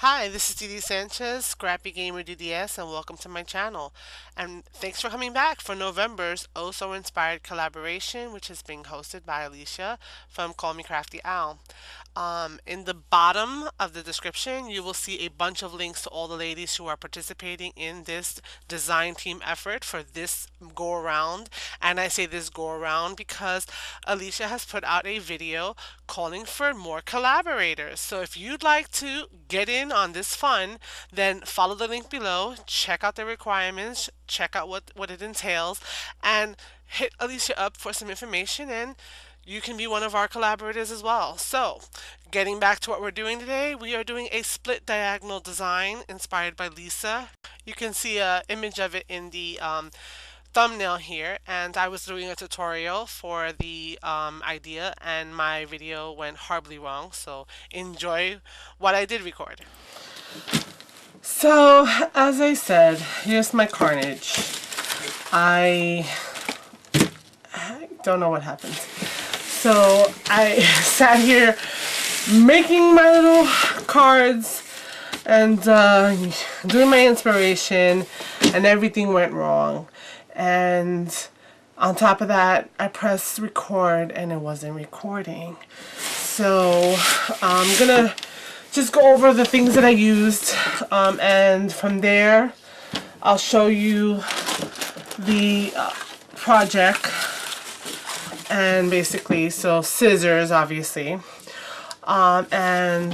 Hi, this is Didi Sanchez, ScrappyGamerDDS, and welcome to my channel. And thanks for coming back for November's Oh So Inspired collaboration, which is being hosted by Alicia from Call Me Crafty Owl. In the bottom of the description, you will see a bunch of links to all the ladies who are participating in this design team effort for this go around. And I say this go around because Alicia has put out a video calling for more collaborators. So if you'd like to get in on this fun, then follow the link below, check out the requirements, check out what it entails, and hit Alicia up for some information, and you can be one of our collaborators as well. So, getting back to what we're doing today, we are doing a split diagonal design inspired by Lisa. You can see an image of it in the thumbnail here, and I was doing a tutorial for the idea, and my video went horribly wrong, so enjoy what I did record. So, as I said, here's my carnage. I don't know what happened. So I sat here making my little cards and doing my inspiration, and everything went wrong. And on top of that, I pressed record and it wasn't recording. So I'm gonna just go over the things that I used, and from there I'll show you the project. And basically, so scissors, obviously, and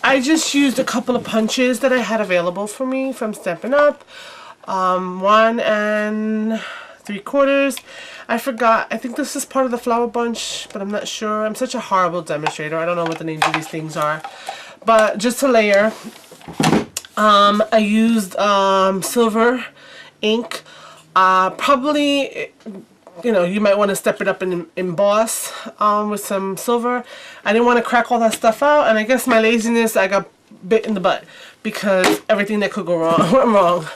I just used a couple of punches that I had available for me from Stampin' Up, 1 3/4. I forgot, I think this is part of the flower bunch, but I'm not sure. I'm such a horrible demonstrator, I don't know what the names of these things are. But just to layer, I used silver ink, probably, you know, you might want to step it up and emboss with some silver. I didn't want to crack all that stuff out, and I guess my laziness, I got bit in the butt because everything that could go wrong went wrong.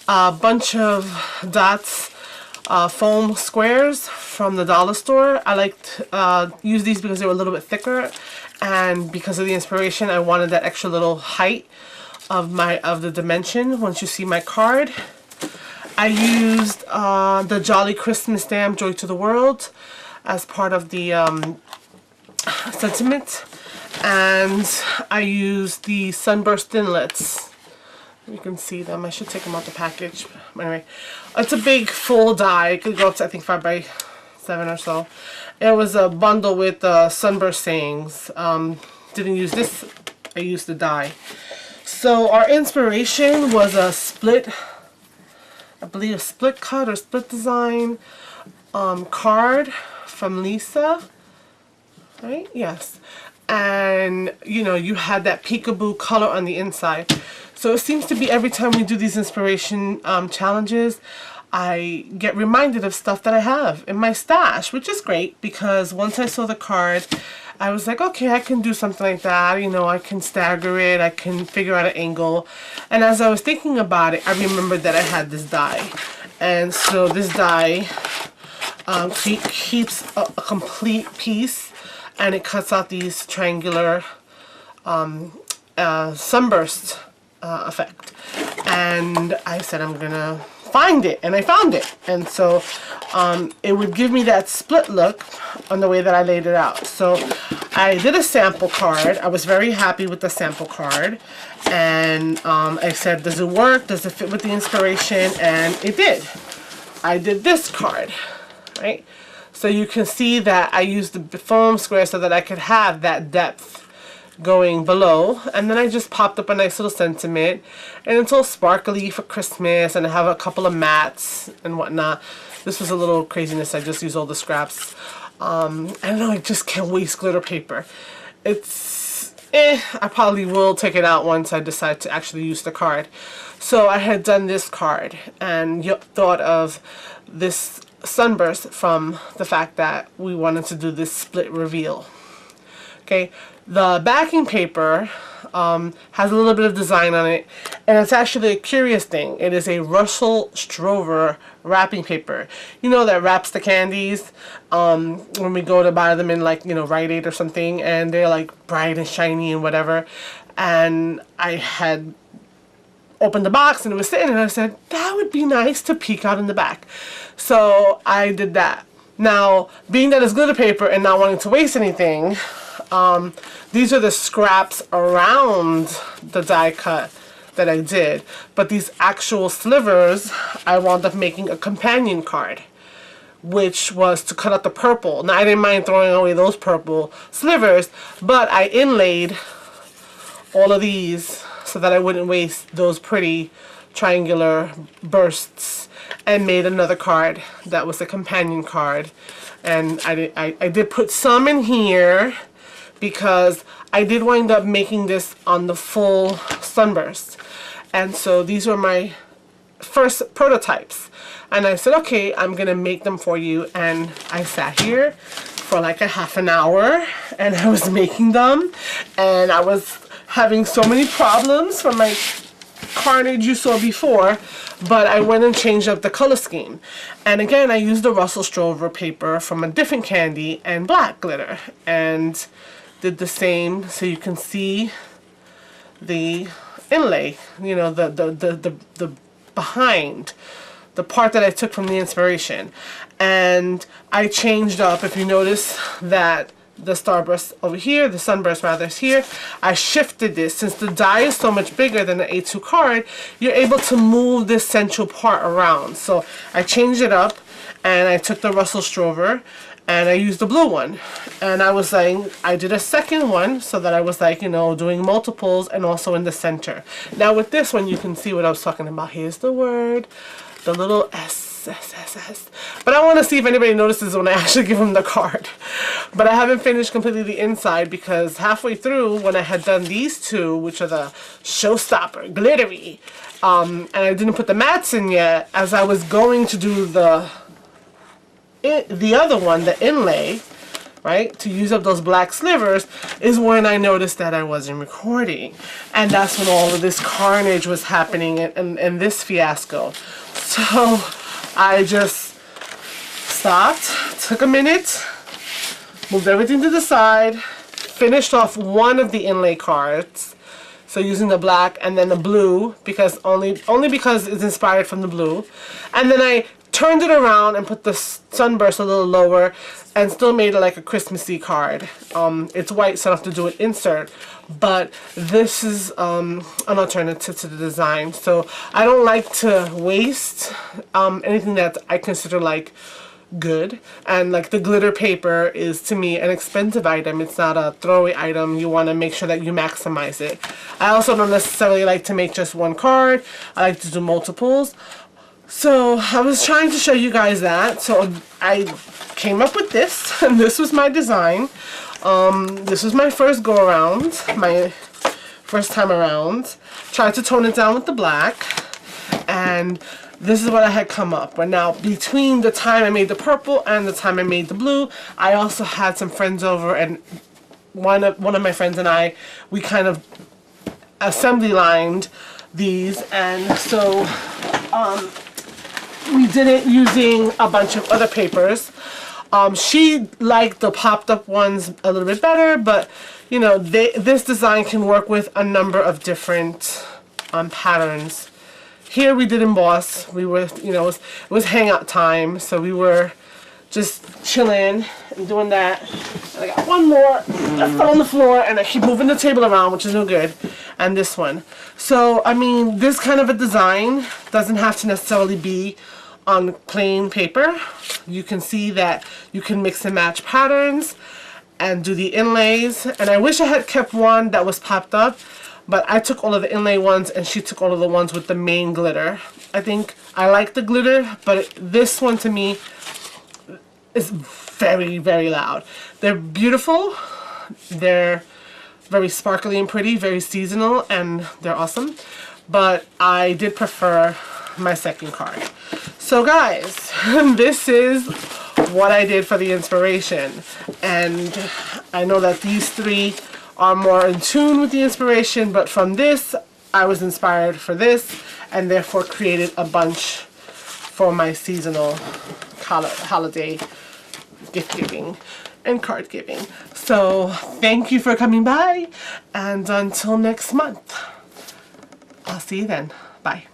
A bunch of dots, foam squares from the dollar store. I liked use these because they were a little bit thicker, and because of the inspiration, I wanted that extra little height of the dimension once you see my card. I used the Jolly Christmas stamp, Joy to the World, as part of the sentiment. And I used the Sunburst Thinlits. You can see them. I should take them out the package. Anyway, it's a big full die. It could go up to, I think, 5x7 or so. It was a bundle with Sunburst sayings. Didn't use this. I used the die. So our inspiration was a split, I believe a split cut or split design card from Lisa, right? Yes. And you know, you had that peekaboo color on the inside. So it seems to be every time we do these inspiration challenges, I get reminded of stuff that I have in my stash, which is great because once I saw the card, I was like, okay, I can do something like that. You know, I can stagger it. I can figure out an angle. And as I was thinking about it, I remembered that I had this die. And so this die keeps a complete piece, and it cuts out these triangular sunburst effect. And I said, I'm going to find it, and I found it. And so it would give me that split look on the way that I laid it out. So I did a sample card. I was very happy with the sample card, and I said, does it work? Does it fit with the inspiration? And it did. I did this card, right? So you can see that I used the foam square so that I could have that depth going below, and then I just popped up a nice little sentiment, and it's all sparkly for Christmas, and I have a couple of mats and whatnot. This was a little craziness. I just used all the scraps. I don't know, I just can't waste glitter paper. It's I probably will take it out once I decide to actually use the card. So I had done this card and thought of this sunburst from the fact that we wanted to do this split reveal. Okay, the backing paper has a little bit of design on it, and it's actually a curious thing. It is a Russell Strover wrapping paper. You know, that wraps the candies when we go to buy them in, like, you know, Rite Aid or something, and they're like bright and shiny and whatever. and I had opened the box and it was sitting, and I said that would be nice to peek out in the back. So I did that. Now, being that it's glitter paper and not wanting to waste anything, these are the scraps around the die cut that I did. But these actual slivers, I wound up making a companion card, which was to cut out the purple. Now, I didn't mind throwing away those purple slivers, but I inlaid all of these so that I wouldn't waste those pretty triangular bursts, and made another card that was a companion card. And I did put some in here because I did wind up making this on the full sunburst. And so these were my first prototypes. And I said, okay, I'm going to make them for you. And I sat here for like a half an hour and I was making them. And I was having so many problems from my carnage you saw before, but I went and changed up the color scheme. And again, I used the Russell Stover paper from a different candy and black glitter, and did the same so you can see the inlay, you know, the behind, the part that I took from the inspiration. And I changed up, if you notice that the starburst over here, the sunburst rather, is here. I shifted this. Since the die is so much bigger than the A2 card, you're able to move this central part around. So I changed it up, and I took the Russell Stover and I used the blue one. And I was like, I did a second one so that I was like, you know, doing multiples and also in the center. Now with this one, you can see what I was talking about. Here's the word, the little S. But I want to see if anybody notices when I actually give them the card. But I haven't finished completely the inside because halfway through, when I had done these two, which are the Showstopper glittery, and I didn't put the mats in yet, as I was going to do the other one, the inlay, right, to use up those black slivers, is when I noticed that I wasn't recording. And that's when all of this carnage was happening, and this fiasco. So I just stopped, took a minute, moved everything to the side, finished off one of the inlay cards, so using the black and then the blue, because only because it's inspired from the blue. And then I turned it around and put the sunburst a little lower and still made it like a Christmassy card. It's white, so I don't have to do an insert, but this is an alternative to the design. So I don't like to waste anything that I consider like good, and like the glitter paper is to me an expensive item. It's not a throwaway item. You want to make sure that you maximize it. I also don't necessarily like to make just one card. I like to do multiples. So I was trying to show you guys that. So I came up with this, and this was my design. This was my first go around, my first time around. Tried to tone it down with the black, and this is what I had come up with. Now, between the time I made the purple and the time I made the blue, I also had some friends over, and one of my friends and I, we kind of assembly lined these, and so we did it using a bunch of other papers. She liked the popped up ones a little bit better, but you know, this design can work with a number of different patterns. Here we did emboss. We were, you know, it was hangout time, so we were just chilling and doing that. And I got one more that fell on the floor, and I keep moving the table around, which is no good. And this one. So, I mean, this kind of a design doesn't have to necessarily be on plain paper. You can see that you can mix and match patterns and do the inlays. And I wish I had kept one that was popped up, but I took all of the inlay ones and she took all of the ones with the main glitter. I think I like the glitter, but this one to me is very, very loud. They're beautiful. They're very sparkly and pretty, very seasonal, and they're awesome. But I did prefer my second card. So guys, this is what I did for the inspiration. And I know that these three are more in tune with the inspiration, but from this, I was inspired for this, and therefore created a bunch for my seasonal holiday gift giving. and card giving. So thank you for coming by, and until next month, I'll see you then. Bye.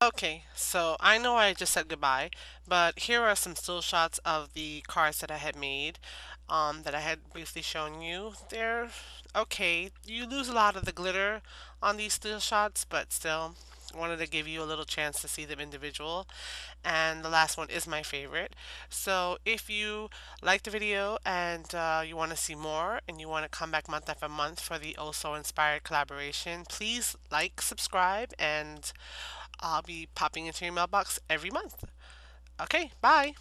Okay, so I know I just said goodbye, but here are some still shots of the cards that I had made, that I had briefly shown you. They're okay. You lose a lot of the glitter on these still shots, but still, I wanted to give you a little chance to see them individual. And the last one is my favorite. So if you like the video and you want to see more and you want to come back month after month for the Also Inspired collaboration, please like, subscribe, and I'll be popping into your mailbox every month. Okay, bye.